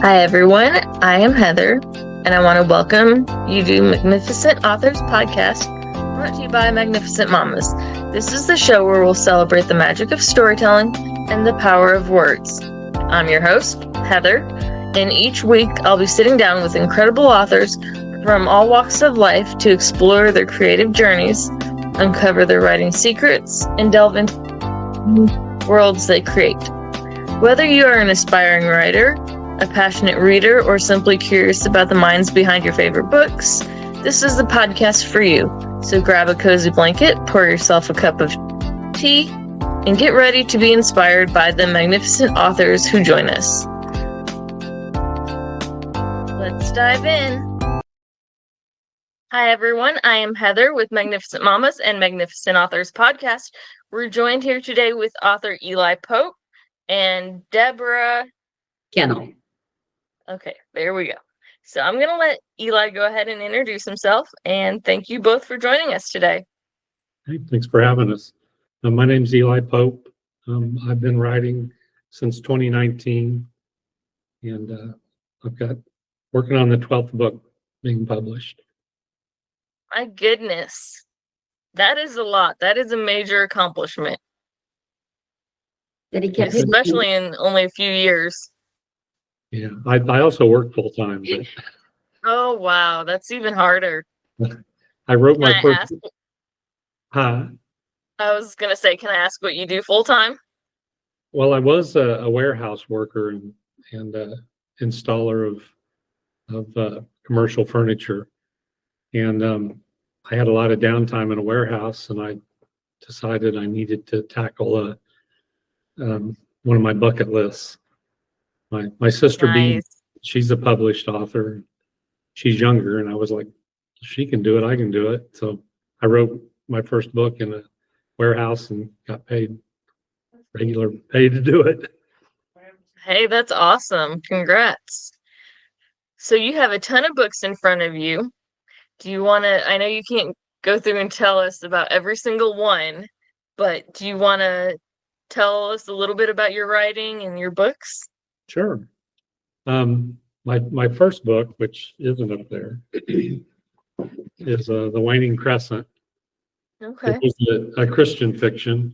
Hi everyone, I am Heather, and I want to welcome you to Magnificent Authors Podcast, brought to you by Magnificent Mamas. This is the show where we'll celebrate the magic of storytelling and the power of words. I'm your host, Heather, and each week I'll be sitting down with incredible authors from all walks of life to explore their creative journeys, uncover their writing secrets, and delve into worlds they create. Whether you are an aspiring writer, a passionate reader, or simply curious about the minds behind your favorite books, this is the podcast for you. So grab a cozy blanket, pour yourself a cup of tea, and get ready to be inspired by the magnificent authors who join us. Let's dive in. Hi everyone, I am Heather with Magnificent Mamas and Magnificent Authors Podcast. We're joined here today with author Eli Pope and Deborah Kennel. Okay, there we go. So I'm going to let Eli go ahead and introduce himself, and thank you both for joining us today. Hey, thanks for having us. My name's Eli Pope. I've been writing since 2019, and I've got working on the 12th book being published. My goodness, that is a lot. That is a major accomplishment, especially in only a few years. Yeah, I also work full time. Oh, wow. That's even harder. I wrote my first. I was going to say, can I ask what you do full time? Well, I was a warehouse worker and installer of commercial furniture. And I had a lot of downtime in a warehouse, and I decided I needed to tackle one of my bucket lists. My sister Nice. she's a published author. She's younger, and I was like, she can do it, I can do it. So I wrote my first book in a warehouse and got paid regular pay to do it. Hey, that's awesome. Congrats. So you have a ton of books in front of you. Do you want to, I know you can't go through and tell us about every single one, but do you want to tell us a little bit about your writing and your books? Sure. My first book, which isn't up there, is The Waning Crescent. Okay. It was a Christian fiction.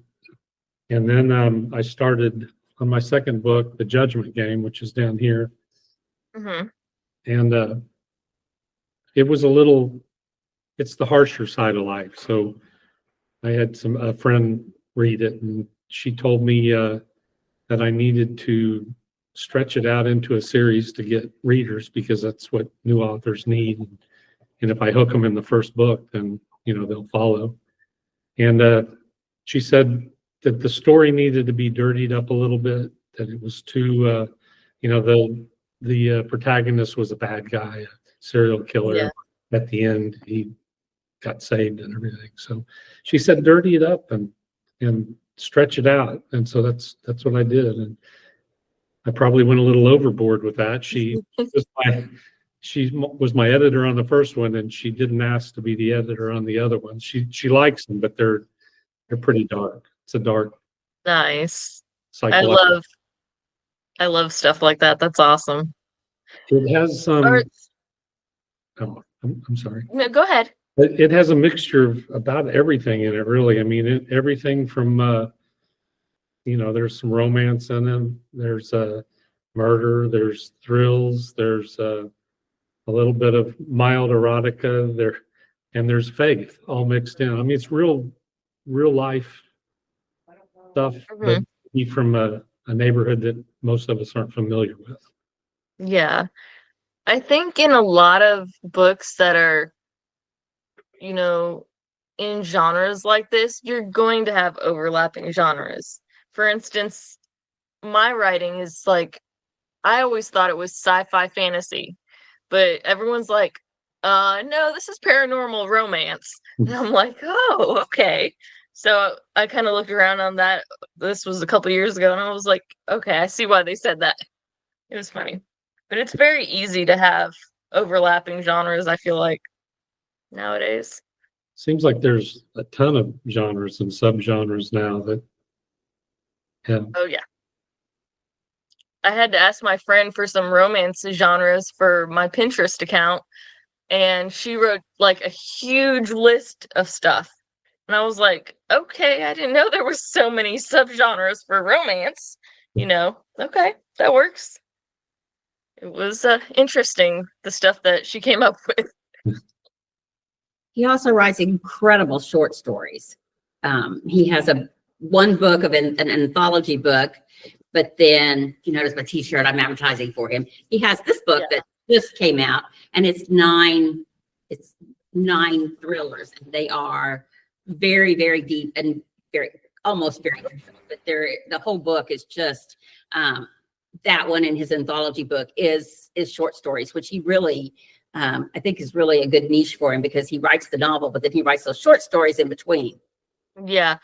And then I started on my second book, The Judgment Game, which is down here. Mm-hmm. And it was it's the harsher side of life. So I had a friend read it, and she told me that I needed to stretch it out into a series to get readers, because that's what new authors need. And if I hook them in the first book, then they'll follow. And she said that the story needed to be dirtied up a little bit, that it was too the protagonist was a bad guy, a serial killer. Yeah. At the end he got saved and everything. So she said dirty it up and stretch it out. And so that's what I did. And I probably went a little overboard with that. She was my editor on the first one, and she didn't ask to be the editor on the other one. She likes them, but they're pretty dark. It's a dark. Nice. I psychological. love stuff like that. That's awesome. It has some. I'm sorry. No, go ahead. It has a mixture of about everything in it, really. I mean, everything from there's some romance in it. There's murder. There's thrills. There's a little bit of mild erotica there, and there's faith all mixed in. I mean, it's real life stuff, but from a neighborhood that most of us aren't familiar with. Yeah. I think in a lot of books that are, in genres like this, you're going to have overlapping genres. For instance, my writing is like, I always thought it was sci-fi fantasy, but everyone's like, no, this is paranormal romance. And I'm like, oh, okay. So I kind of looked around on that. This was a couple years ago, and I was like, okay, I see why they said that. It was funny. But it's very easy to have overlapping genres, I feel like, nowadays. Seems like there's a ton of genres and subgenres now that have. Oh, yeah. I had to ask my friend for some romance genres for my Pinterest account, and she wrote like a huge list of stuff. And I was like, okay, I didn't know there was so many subgenres for romance. Okay, that works. It was interesting, the stuff that she came up with. He also writes incredible short stories. He has one book of an anthology book, but then you notice my T-shirt. I'm advertising for him. He has this book that just came out, and it's nine thrillers, and they are very, very deep and almost very. But the whole book is just that one. In his anthology book is short stories, which he really. I think is really a good niche for him because he writes the novel, but then he writes those short stories in between. Yeah.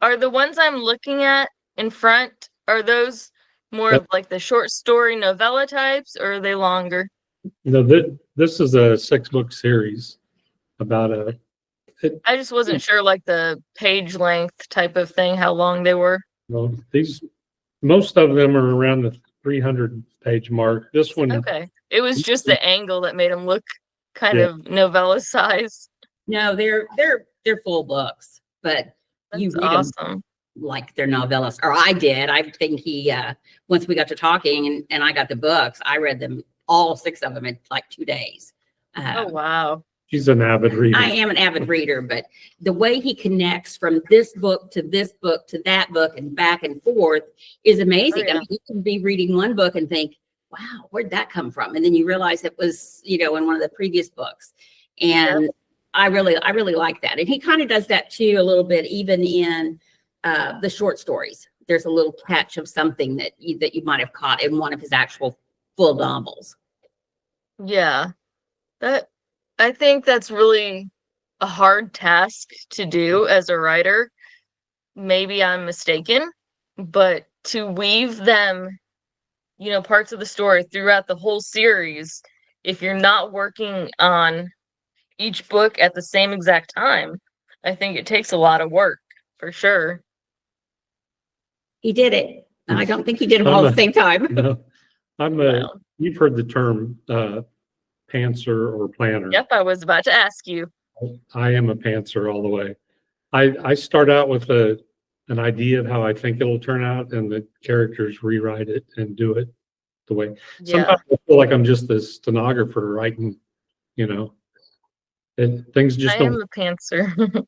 Are the ones I'm looking at in front, are those more of like the short story novella types, or are they longer? No, this is a 6-book series about I just wasn't sure, like the page length type of thing, how long they were. Well, most of them are around the 300-page mark. This one, okay. It was just the angle that made them look kind of novella size. No, they're full books, but That's you read awesome. them like they're novellas. Or I did. I think once we got to talking and I got the books, I read them, all 6 of them, in like 2 days. Oh, wow. She's an avid reader. I am an avid reader, but the way he connects from this book to this book to that book and back and forth is amazing. Oh, yeah. I mean, you can be reading one book and think, wow, where'd that come from? And then you realize it was, in one of the previous books. And I really like that. And he kind of does that too a little bit, even in the short stories. There's a little catch of something that you might have caught in one of his actual full novels. Yeah. I think that's really a hard task to do as a writer. Maybe I'm mistaken, but to weave them, parts of the story throughout the whole series, if you're not working on each book at the same exact time, I think it takes a lot of work, for sure. He did it. I don't think he did them all at the same time. No, you've heard the term pantser or planner. Yep, I was about to ask you. I am a pantser all the way. I start out with an idea of how I think it'll turn out, and the characters rewrite it and do it the way. Sometimes I feel like I'm just the stenographer writing, and things just I don't. am a pantser.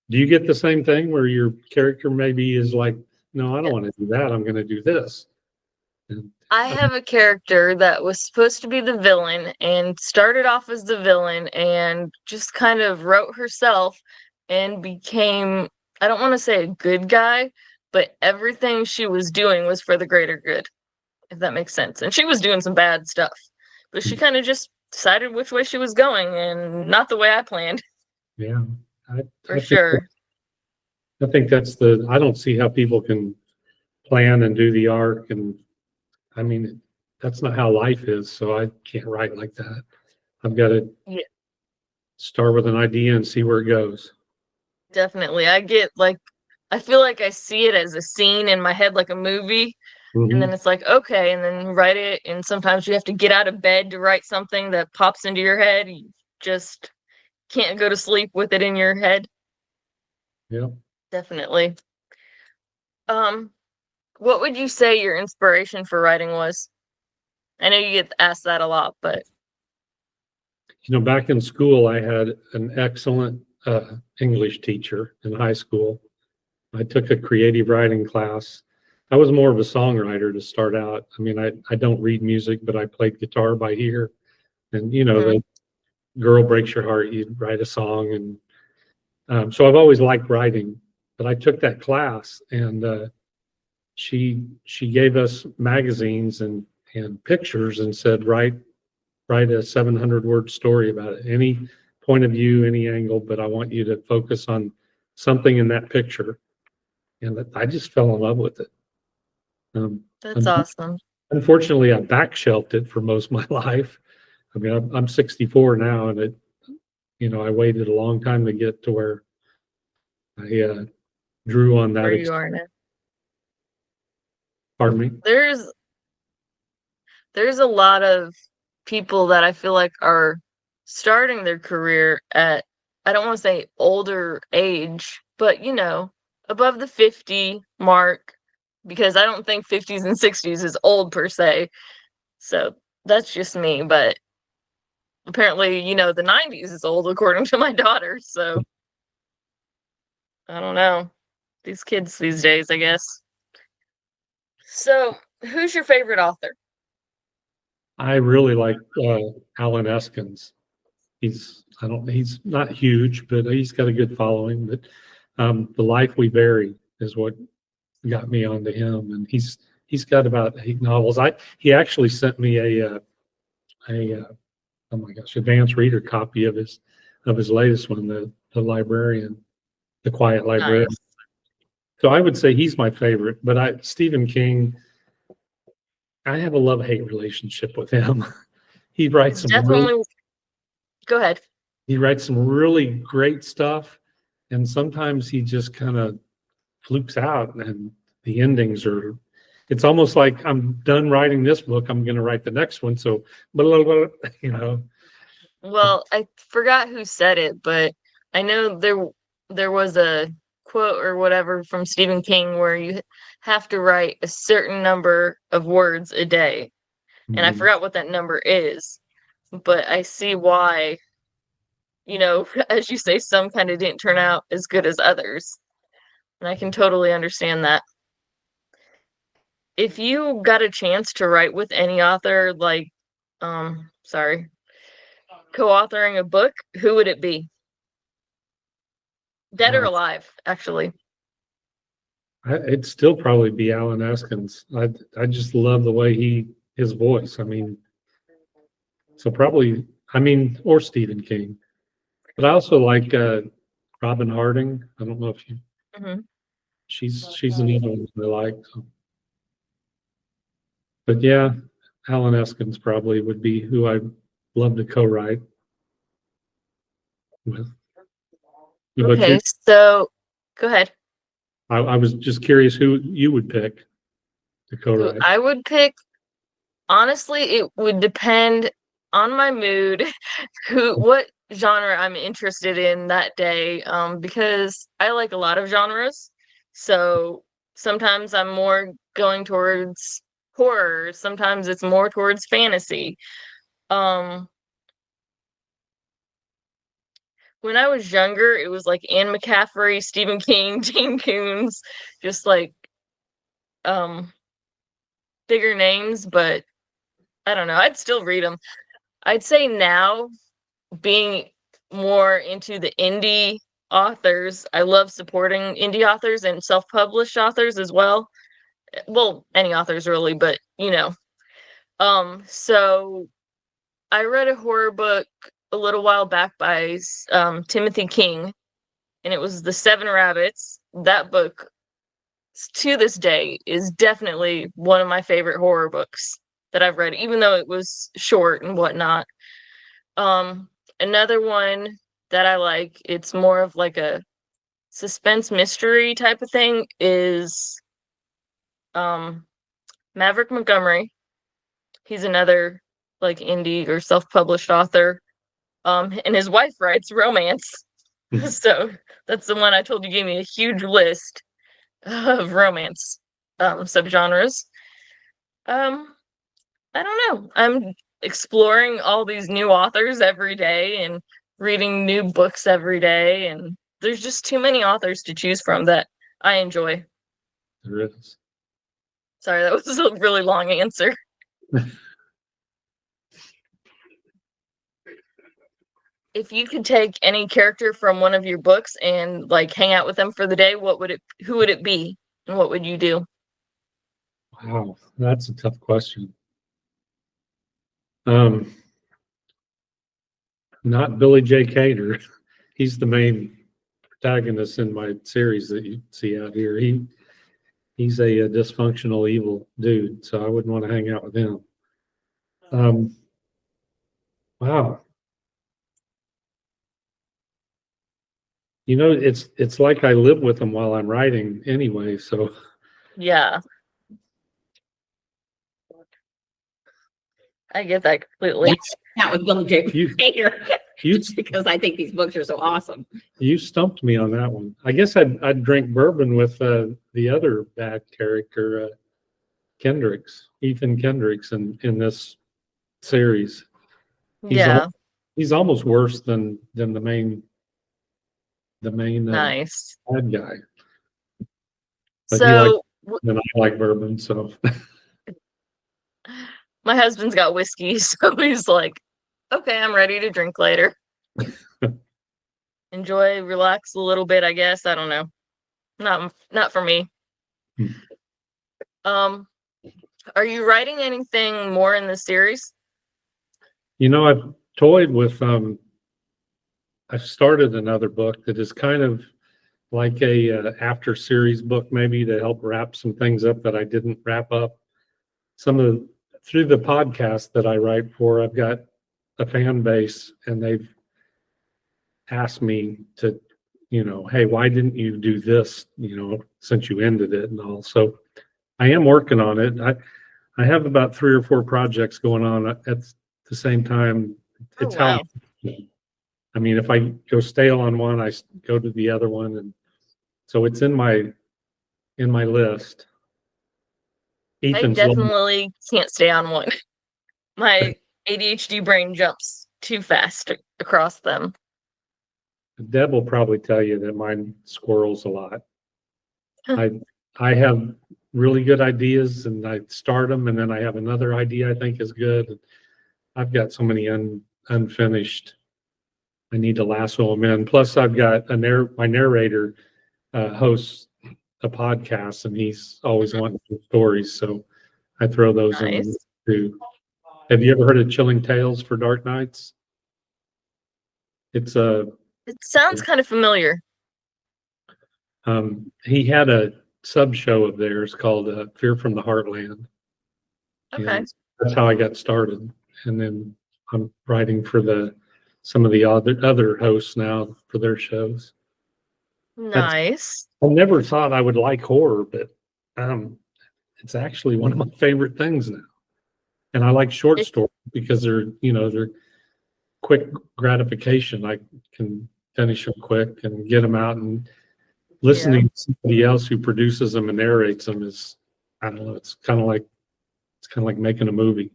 Do you get the same thing where your character maybe is like, no, I don't want to do that. I'm going to do this. I have a character that was supposed to be the villain and started off as the villain and just kind of wrote herself and became, I don't want to say a good guy, but everything she was doing was for the greater good, if that makes sense. And she was doing some bad stuff, but she kind of just decided which way she was going and not the way I planned. Yeah. For sure. I think I don't see how people can plan and do the arc. And I mean, that's not how life is. So I can't write like that. I've got to start with an idea and see where it goes. Definitely. I feel like I see it as a scene in my head, like a movie. And then it's like, okay, and then write it. And sometimes you have to get out of bed to write something that pops into your head. You just can't go to sleep with it in your head. Yeah. Definitely. What would you say your inspiration for writing was? I know you get asked that a lot, but back in school, I had an excellent English teacher in high school. I took a creative writing class. I was more of a songwriter to start out. I mean, I don't read music, but I played guitar by ear. And, the girl breaks your heart, you write a song. And so I've always liked writing. But I took that class, and she gave us magazines and pictures and said, write a 700-word story about it. Any point of view, any angle, but I want you to focus on something in that picture. And I just fell in love with it. That's awesome. Unfortunately, I backshelved it for most of my life. I mean, I'm 64 now, and I waited a long time to get to where I drew on that. Where you are now. Pardon me? there's a lot of people that I feel like are starting their career at, I don't want to say older age, but above the 50 mark, because I don't think 50s and 60s is old per se. So that's just me, but apparently, the 90s is old according to my daughter. So I don't know. These kids these days, I guess. So, who's your favorite author? I really like Alan Eskens. He's not huge, but he's got a good following. But The Life We Bury is what got me onto him, and he's got about 8 novels. He actually sent me a oh my gosh, advanced reader copy of his latest one, the Librarian, the Quiet Librarian. Nice. So I would say he's my favorite, but Stephen King, I have a love-hate relationship with him. He writes some Definitely. Go ahead. he writes some really great stuff, and sometimes he just kind of flukes out, and the endings are. It's almost like I'm done writing this book. I'm going to write the next one. So, blah, blah, blah. Well, I forgot who said it, but I know there was a quote or whatever from Stephen King where you have to write a certain number of words a day. And I forgot what that number is, but I see why, as you say, some kind of didn't turn out as good as others. And I can totally understand that. If you got a chance to write with any author, like, co-authoring a book, who would it be? Dead or alive, actually. It'd still probably be Alan Eskens. I just love the way his voice. I mean, so probably, or Stephen King. But I also like Robin Harding. I don't know if you. Mm-hmm. She's an evil one I like. So. But yeah, Alan Eskens probably would be who I'd love to co-write with. Okay, so go ahead. I was just curious who you would pick to co-write. I would pick, honestly, it would depend on my mood, what genre I'm interested in that day, because I like a lot of genres. So sometimes I'm more going towards horror, sometimes it's more towards fantasy. When I was younger, it was like Anne McCaffrey, Stephen King, Jane Coons, just like bigger names, but I don't know. I'd still read them. I'd say now, being more into the indie authors, I love supporting indie authors and self-published authors as well. Well, any authors really, but so I read a horror book a little while back by Timothy King, and it was The Seven Rabbits. That book, to this day, is definitely one of my favorite horror books that I've read, even though it was short and whatnot. Another one that I like, it's more of like a suspense mystery type of thing, is Maverick Montgomery. He's another like indie or self-published author. And his wife writes romance. So that's the one I told you gave me a huge list of romance subgenres. I don't know. I'm exploring all these new authors every day and reading new books every day, and there's just too many authors to choose from that I enjoy. There is. Sorry, that was a really long answer. If you could take any character from one of your books and like hang out with them for the day, who would it be, and what would you do? Wow, that's a tough question. Not Billy J. Cater. He's the main protagonist in my series that you see out here. He's a dysfunctional, evil dude, so I wouldn't want to hang out with him. Wow. It's like I live with them while I'm writing anyway, so Yeah. I get that completely. Not with Bill J. Baker, You just because I think these books are so awesome. you stumped me on that one. I guess I'd drink bourbon with the other bad character, Kendricks, Ethan Kendricks, in this series. Yeah, He's almost worse than the main nice. bad guy. But he likes So and I like bourbon, so my husband's got whiskey, so he's like, okay, I'm ready to drink later. Enjoy, relax a little bit, I guess. I don't know. Not for me. Hmm. Are you writing anything more in the series? I've toyed with I've started another book that is kind of like a after series book, maybe, to help wrap some things up that I didn't wrap up. Through the podcast that I write for, I've got a fan base, and they've asked me to, hey, why didn't you do this, since you ended it and all. So I am working on it. I have about 3 or 4 projects going on at the same time. It's wow. I mean, if I go stale on one, I go to the other one, and so it's in my list. I Ethan's definitely can't stay on one. My ADHD brain jumps too fast across them. Deb will probably tell you that mine squirrels a lot. I have really good ideas, and I start them, and then I have another idea I think is good. And I've got so many unfinished. I need to lasso them in. Plus, I've got my narrator hosts a podcast, and he's always wanting stories, so I throw those in too. Have you ever heard of Chilling Tales for Dark Nights? It sounds kind of familiar. He had a sub show of theirs called Fear from the Heartland. Okay. And that's how I got started, and then I'm writing for some of the other hosts now for their shows. Nice. I never thought I would like horror, but it's actually one of my favorite things now. And I like short stories because they're quick gratification. I can finish them quick and get them out, and listening to somebody else who produces them and narrates them is, I don't know, it's kind of like making a movie.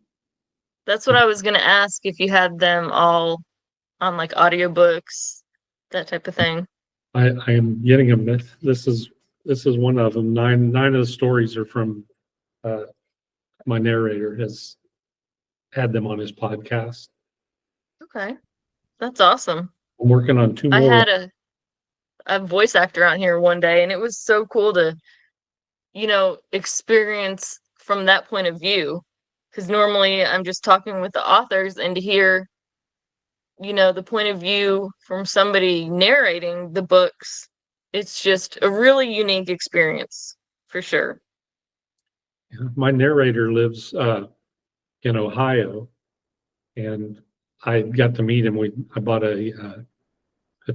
That's what I was going to ask, if you had them all on like audiobooks, that type of thing. I am getting a myth. This is one of them. Nine of the stories are from my narrator has had them on his podcast. Okay, that's awesome. I'm working on 2 more. I had a voice actor on here one day, and it was so cool to, experience from that point of view. Because normally I'm just talking with the authors, and to hear, the point of view from somebody narrating the books, it's just a really unique experience, for sure. My narrator lives in Ohio, and I got to meet him. I bought a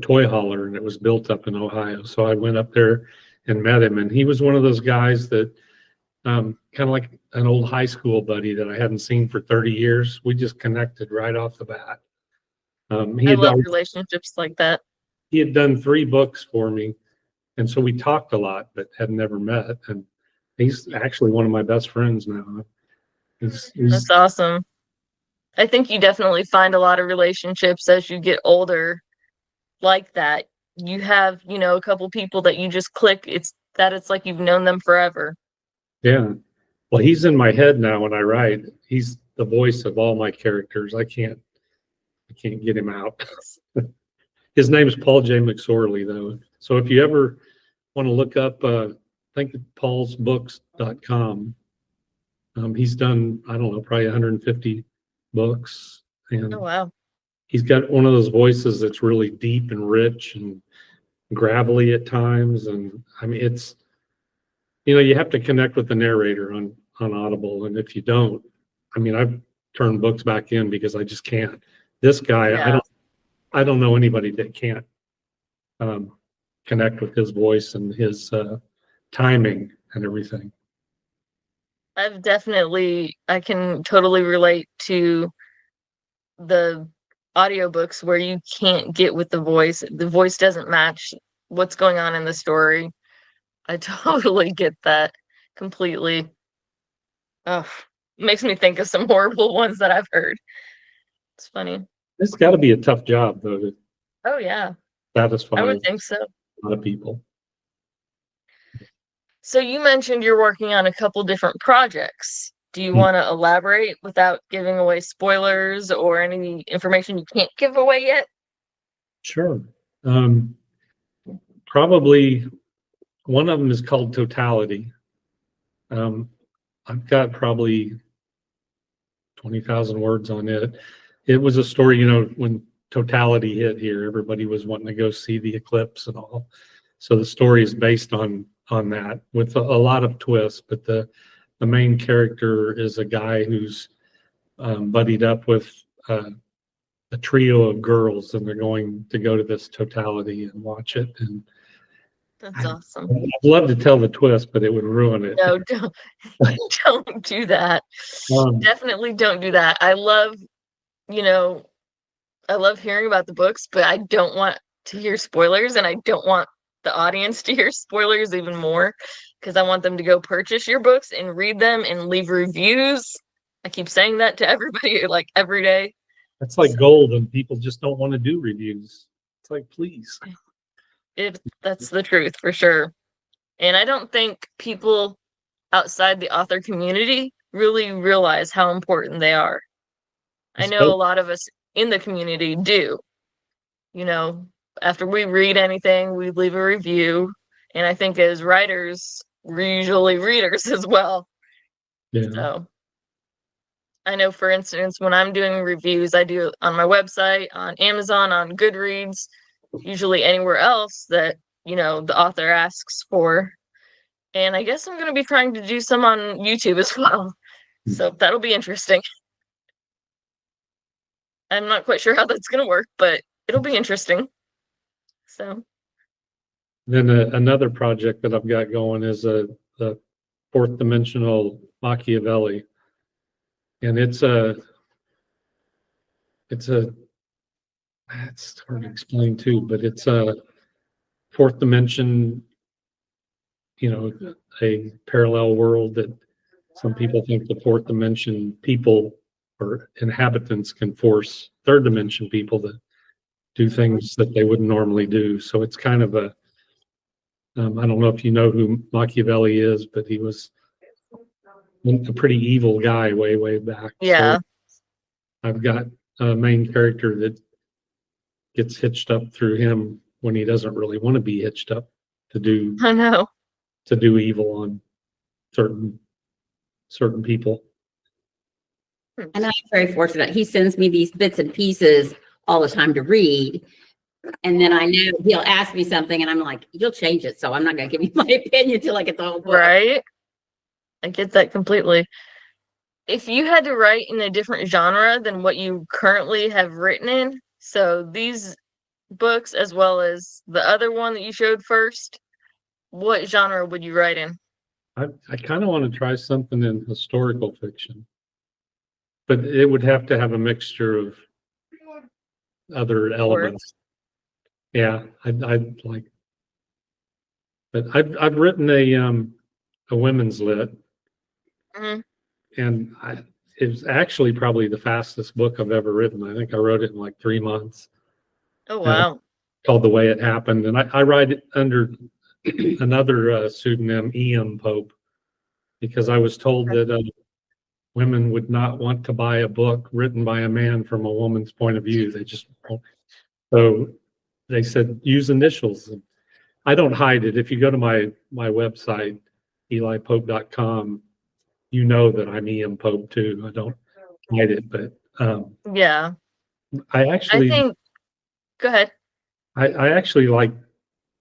toy hauler, and it was built up in Ohio. So I went up there and met him, and he was one of those guys that kind of like an old high school buddy that I hadn't seen for 30 years. We just connected right off the bat. I love relationships like that. He had done 3 books for me, and so we talked a lot, but had never met. And he's actually one of my best friends now. That's awesome. I think you definitely find a lot of relationships as you get older like that. You have, a couple people that you just click. It's like you've known them forever. Yeah. Well, he's in my head now when I write. He's the voice of all my characters. I can't get him out. His name is Paul J. McSorley, though. So if you ever want to look up, I think paulsbooks.com. He's done, I don't know, probably 150 books. And oh, wow. He's got one of those voices that's really deep and rich and gravelly at times. And I mean, it's, you have to connect with the narrator on Audible. And if you don't, I mean, I've turned books back in because I just can't. This guy, I don't know anybody that can't connect with his voice and his timing and everything. I can totally relate to the audiobooks where you can't get with the voice. The voice doesn't match what's going on in the story. I totally get that completely. Oh, makes me think of some horrible ones that I've heard. It's funny. It's got to be a tough job, though, to Oh yeah, satisfy I a would think so. lot of people. So you mentioned you're working on a couple different projects. Do you Hmm. want to elaborate without giving away spoilers or any information you can't give away yet? Sure. Um, Probably one of them is called Totality. I've got probably 20,000 words on it. It was a story, when totality hit here, everybody was wanting to go see the eclipse and all. So the story is based on that with a lot of twists, but the main character is a guy who's buddied up with a trio of girls, and they're going to go to this totality and watch it. And That's awesome. I'd love to tell the twist, but it would ruin it. No, don't do that. Definitely don't do that. I love hearing about the books, but I don't want to hear spoilers, and I don't want the audience to hear spoilers even more, because I want them to go purchase your books and read them and leave reviews. I keep saying that to everybody like every day. That's like gold, and people just don't want to do reviews. It's like, please. That's the truth for sure. And I don't think people outside the author community really realize how important they are. I know a lot of us in the community do. After we read anything, we leave a review. And I think as writers, we're usually readers as well. Yeah. So I know, for instance, when I'm doing reviews, I do it on my website, on Amazon, on Goodreads, usually anywhere else that, the author asks for. And I guess I'm going to be trying to do some on YouTube as well. So that'll be interesting. I'm not quite sure how that's going to work, but it'll be interesting. So then another project that I've got going is a fourth dimensional Machiavelli. And it's hard to explain too, but it's a fourth dimension, a parallel world that some people think the fourth dimension people or inhabitants can force third dimension people to do things that they wouldn't normally do. So it's kind of I don't know if you know who Machiavelli is, but he was a pretty evil guy way back. yeah. So I've got a main character that gets hitched up through him when he doesn't really want to be hitched up to do I know. evil on certain people. And I'm very fortunate. He sends me these bits and pieces all the time to read. And then I know he'll ask me something and I'm like, you'll change it. So I'm not going to give you my opinion till I get the whole book. Right. I get that completely. If you had to write in a different genre than what you currently have written in, so these books as well as the other one that you showed first, what genre would you write in? I kind of want to try something in historical fiction, but it would have to have a mixture of other elements. Yeah, I'd like, but I've written a women's lit, and it was actually probably the fastest book I've ever written. I think I wrote it in like 3 months. Oh wow! Called The Way It Happened, and I write it under another pseudonym, Eli Pope, because I was told that women would not want to buy a book written by a man from a woman's point of view. They just won't. So they said use initials. And I don't hide it. If you go to my website, elipope.com, you know that I'm Eli Pope too. I don't hide it, but yeah. I think. Go ahead. I actually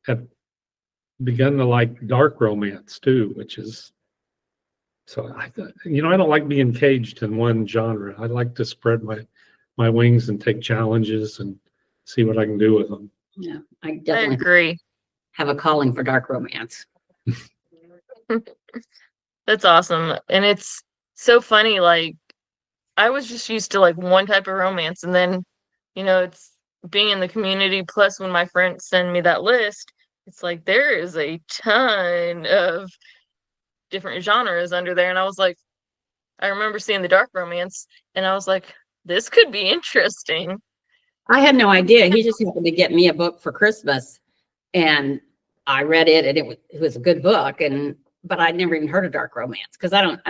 have begun to like dark romance too, which is so I don't like being caged in one genre. I like to spread my wings and take challenges and see what I can do with them. Yeah, I definitely agree. Have a calling for dark romance. That's awesome. And it's so funny, like I was just used to like one type of romance, and then, it's being in the community, plus when my friends send me that list, it's like there is a ton of different genres under there. And I was like, I remember seeing the dark romance, and I was like, this could be interesting. I had no idea. He just happened to get me a book for Christmas, and I read it, and it was a good book. But I'd never even heard of dark romance because I don't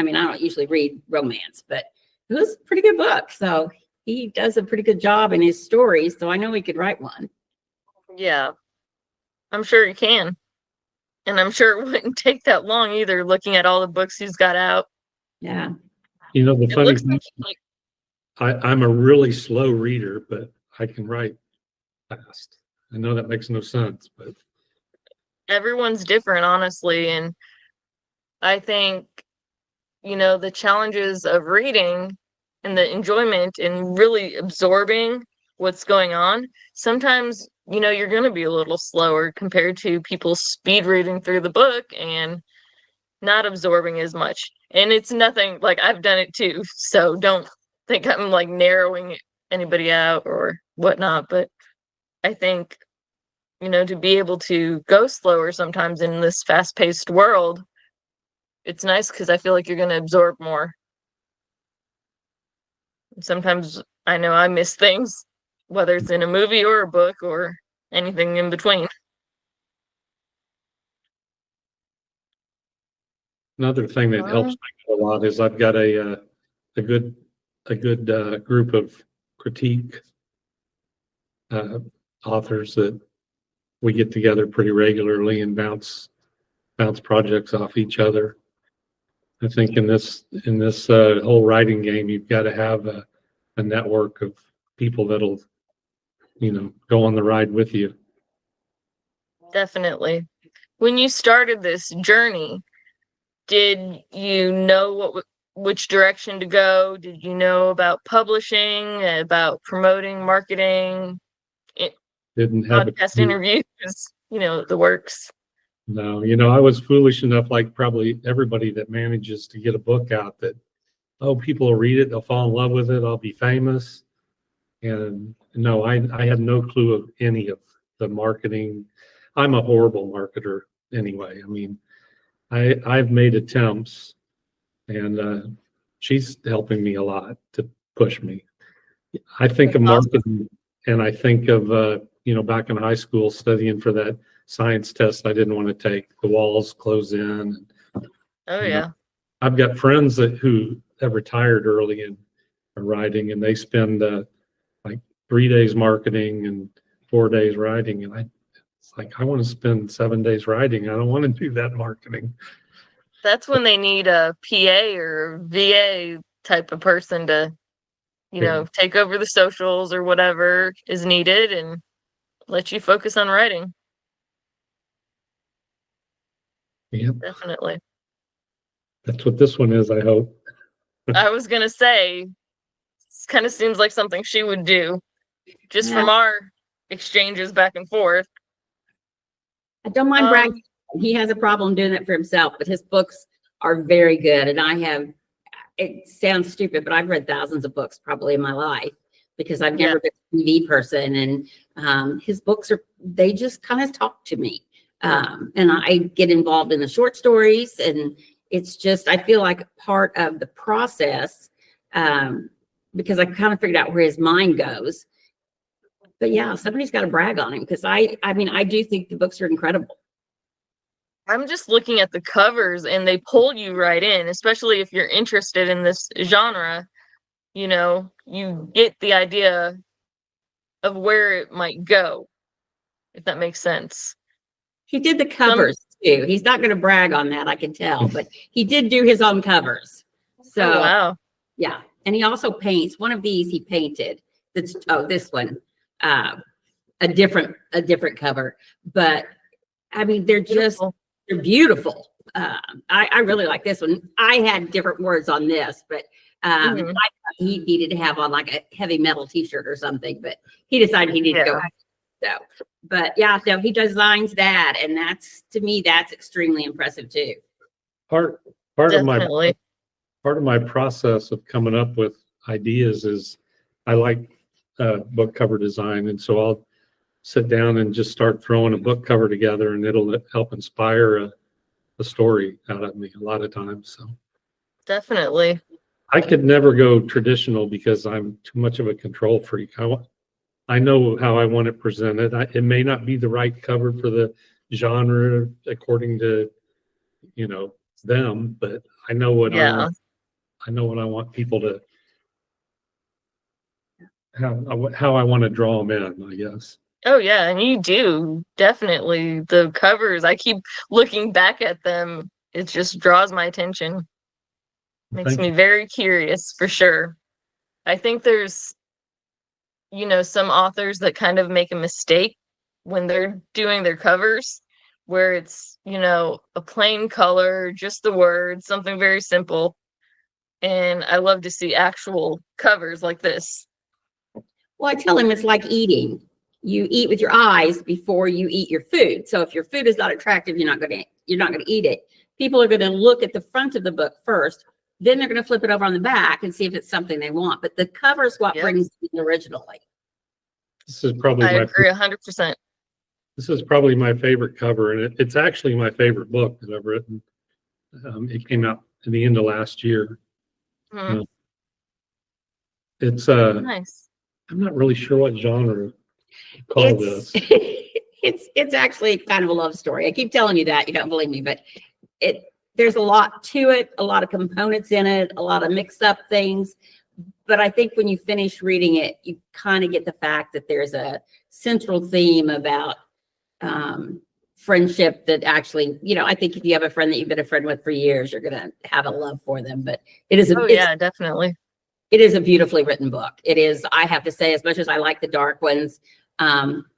usually read romance, but it was a pretty good book. So he does a pretty good job in his stories. So I know he could write one. Yeah, I'm sure you can. And I'm sure it wouldn't take that long either, looking at all the books he's got out. Yeah. The It funny looks thing, like I'm a really slow reader, but I can write fast. I know that makes no sense, but everyone's different, honestly. And I think, the challenges of reading and the enjoyment and really absorbing what's going on, sometimes, you're going to be a little slower compared to people speed reading through the book and not absorbing as much. And it's nothing like I've done it too. So don't think I'm like narrowing anybody out or whatnot. But I think, to be able to go slower sometimes in this fast paced world, it's nice because I feel like you're going to absorb more. Sometimes I know I miss things, whether it's in a movie or a book or anything in between. another thing that helps me a lot is I've got a good group of critique authors that we get together pretty regularly and bounce projects off each other. I think in this whole writing game, you've got to have a network of people that'll go on the ride with you. Definitely. When you started this journey, did you know which direction to go? Did you know about publishing, about promoting, marketing, Didn't have podcast interviews, the works? No, I was foolish enough, like probably everybody that manages to get a book out, that, oh, people will read it, they'll fall in love with it, I'll be famous. And no, I had no clue of any of the marketing. I'm a horrible marketer anyway. I mean, I've made attempts, and she's helping me a lot to push me. I think of marketing, and I think of back in high school studying for that science test I didn't want to take. The walls close in. Oh yeah. I've got friends who have retired early and are writing, and they spend like 3 days marketing and 4 days writing, and it's like, I want to spend 7 days writing. I don't want to do that marketing. That's when they need a PA or VA type of person to, take over the socials or whatever is needed and let you focus on writing. Yep. Definitely. That's what this one is, I hope. I was going to say, this kind of seems like something she would do, just from our exchanges back and forth. I don't mind bragging. He has a problem doing that for himself, but his books are very good. And it sounds stupid, but I've read thousands of books probably in my life because I've never been a TV person. And his books they just kind of talk to me. And I get involved in the short stories, and it's just, I feel like part of the process, because I kind of figured out where his mind goes. But yeah, somebody's got to brag on him, because I do think the books are incredible. I'm just looking at the covers and they pull you right in, especially if you're interested in this genre. You get the idea of where it might go, if that makes sense. He did the covers too. He's not going to brag on that, I can tell, but he did do his own covers. So wow. Yeah. And he also paints. One of these he painted. This one, a different cover. But I mean, they're beautiful. I really like this one. I had different words on this, but he needed to have on like a heavy metal t-shirt or something, but he decided he needed to go. So, but yeah, he designs that. And to me, that's extremely impressive too. Part Part of my Definitely. part of my process of coming up with ideas is I like book cover design, and so I'll sit down and just start throwing a book cover together, and it'll help inspire a story out of me a lot of times. So Definitely. I could never go traditional because I'm too much of a control freak. I know how I want it presented. It may not be the right cover for the genre according to, them, but I know what I Yeah. want. I know what I want people to how I want to draw them in, I guess. Oh yeah, and you do. Definitely. The covers, I keep looking back at them. It just draws my attention. Makes Thank me you. very curious for sure. I think there's, some authors that kind of make a mistake when they're doing their covers, where it's, a plain color, just the words, something very simple. And I love to see actual covers like this. Well, I tell him it's like eating. You eat with your eyes before you eat your food. So if your food is not attractive, you're not going to eat it. People are going to look at the front of the book first, then they're going to flip it over on the back and see if it's something they want. But the cover is what Yep. brings it originally. This is probably I agree 100%. This is probably my favorite cover, and it's actually my favorite book that I've written. It came out at the end of last year. Mhm. It's Nice. I'm not really sure what genre to call this. It's actually kind of a love story. I keep telling you that, you don't believe me, but there's a lot to it, a lot of components in it, a lot of mixed up things. But I think when you finish reading it, you kind of get the fact that there's a central theme about friendship that actually, I think if you have a friend that you've been a friend with for years, you're going to have a love for them. But Yeah, definitely. it is a beautifully written book. It is, I have to say, as much as I like the dark ones,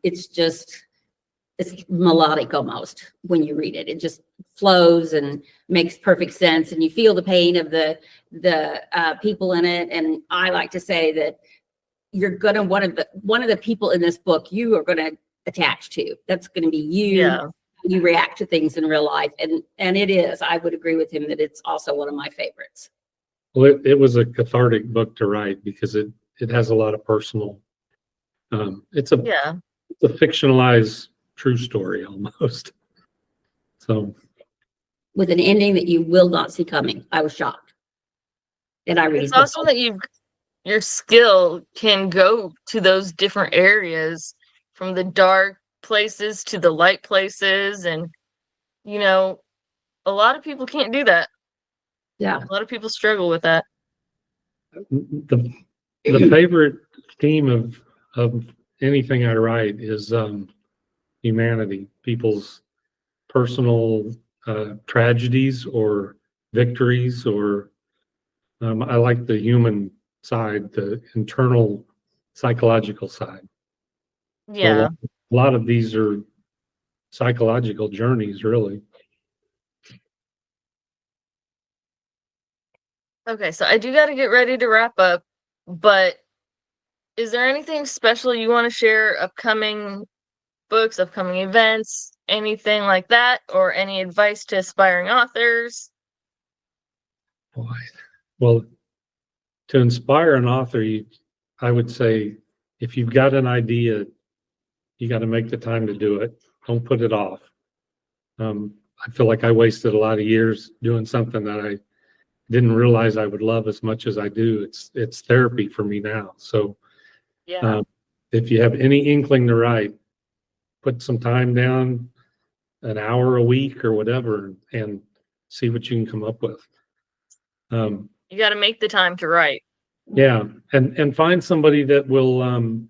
it's melodic almost when you read it. It just flows and makes perfect sense, and you feel the pain of the people in it. And I like to say that you're gonna one of the people in this book you are gonna attach to. That's gonna be you. Yeah. You react to things in real life, and it is. I would agree with him that it's also one of my favorites. Well, it was a cathartic book to write because it has a lot of personal. It's a fictionalized true story almost. So, with an ending that you will not see coming. I was shocked. And I read. It's awesome that your skill can go to those different areas, from the dark places to the light places, and a lot of people can't do that. Yeah. A lot of people struggle with that. the favorite theme of anything I write is humanity, people's personal tragedies or victories, or I like the human side, the internal psychological side. Yeah. So a lot of these are psychological journeys, really. Okay, so I do got to get ready to wrap up, but is there anything special you want to share? Upcoming books, upcoming events, anything like that, or any advice to aspiring authors? Boy. Well, to inspire an author, I would say if you've got an idea, you got to make the time to do it. Don't put it off. I feel like I wasted a lot of years doing something that I didn't realize I would love as much as I do. It's therapy for me now. So Yeah. if you have any inkling to write, put some time down, an hour a week or whatever, and see what you can come up with. You got to make the time to write. Yeah, and find somebody that will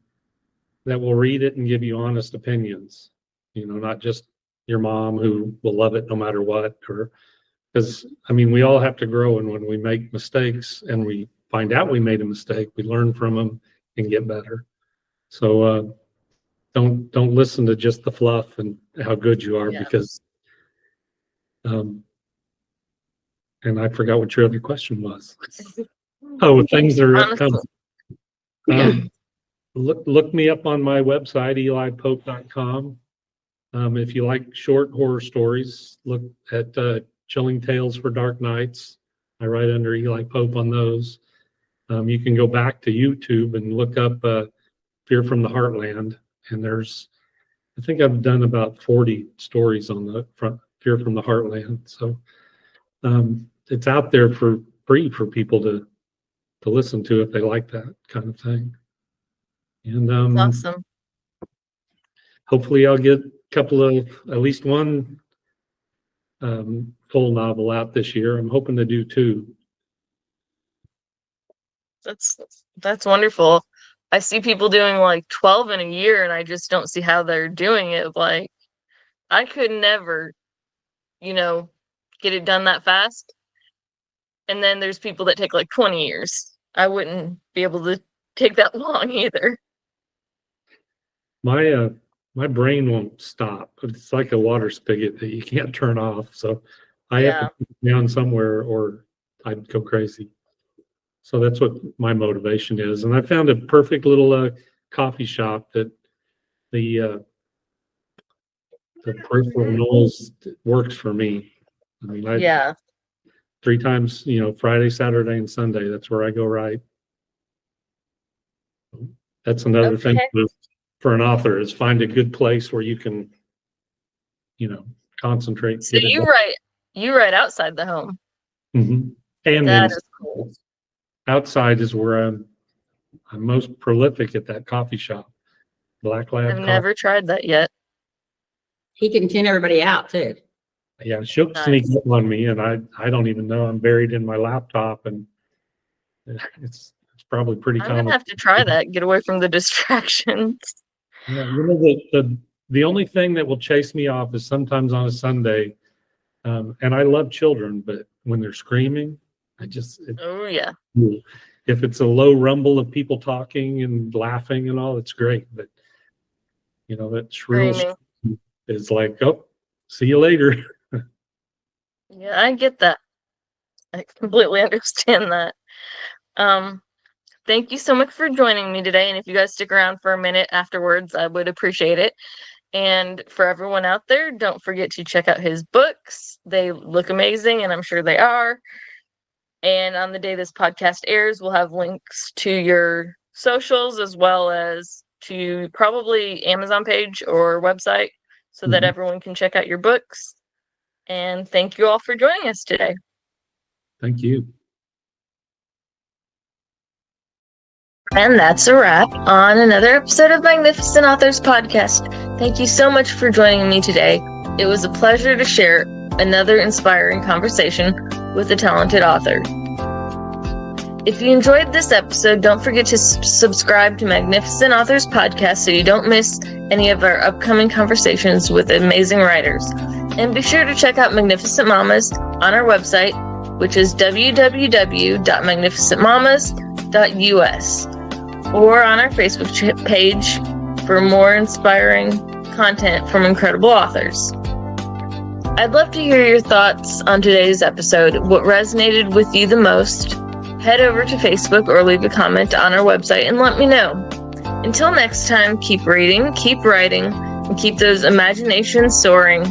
read it and give you honest opinions. Not just your mom who will love it no matter what, or because we all have to grow, and when we make mistakes and we find out we made a mistake, we learn from them and get better. So don't listen to just the fluff and how good you are, because and I forgot what your other question was. Oh, things that are upcoming. Look me up on my website, elipope.com. If you like short horror stories, look at Chilling Tales for Dark Nights. I write under Eli Pope on those. You can go back to YouTube and look up Fear from the Heartland, and I think I've done about 40 stories on the front Fear from the Heartland. So it's out there for free for people to listen to if they like that kind of thing. And Awesome. hopefully I'll get a couple of, at least one full novel out this year. I'm hoping to do 2. That's wonderful. I see people doing like 12 in a year, and I just don't see how they're doing it. Like, I could never, get it done that fast. And then there's people that take like 20 years. I wouldn't be able to take that long either. My brain won't stop. It's like a water spigot that you can't turn off. So I have to put it down somewhere or I'd go crazy. So that's what my motivation is. And I found a perfect little coffee shop that the peripheral noise works for me. I mean, 3 times, Friday, Saturday, and Sunday, that's where I go write. That's another thing for an author, is find a good place where you can, concentrate. So you write outside the home. Mm-hmm. And that is cool. Outside is where I'm most prolific, at that coffee shop. Black Lab. I've never tried that yet. He can tune everybody out too. Yeah, she'll sneak up on me, and I don't even know I'm buried in my laptop, and it's probably pretty common. I'm gonna have to try that. Get away from the distractions. Yeah, the only thing that will chase me off is sometimes on a Sunday, and I love children, but when they're screaming, Oh yeah. If it's a low rumble of people talking and laughing and all, it's great, but that shrill is like, oh, see you later. Yeah, I get that. I completely understand that. Thank you so much for joining me today. And if you guys stick around for a minute afterwards, I would appreciate it. And for everyone out there, don't forget to check out his books. They look amazing, and I'm sure they are. And on the day this podcast airs, we'll have links to your socials as well as to probably Amazon page or website so that everyone can check out your books. And thank you all for joining us today. Thank you. And that's a wrap on another episode of Magnificent Authors Podcast. Thank you so much for joining me today. It was a pleasure to share another inspiring conversation with a talented author. If you enjoyed this episode, don't forget to subscribe to Magnificent Authors Podcast so you don't miss any of our upcoming conversations with amazing writers. And be sure to check out Magnificent Mamas on our website, which is www.magnificentmamas.us, or on our Facebook page for more inspiring content from incredible authors. I'd love to hear your thoughts on today's episode. What resonated with you the most? Head over to Facebook or leave a comment on our website and let me know. Until next time, keep reading, keep writing, and keep those imaginations soaring.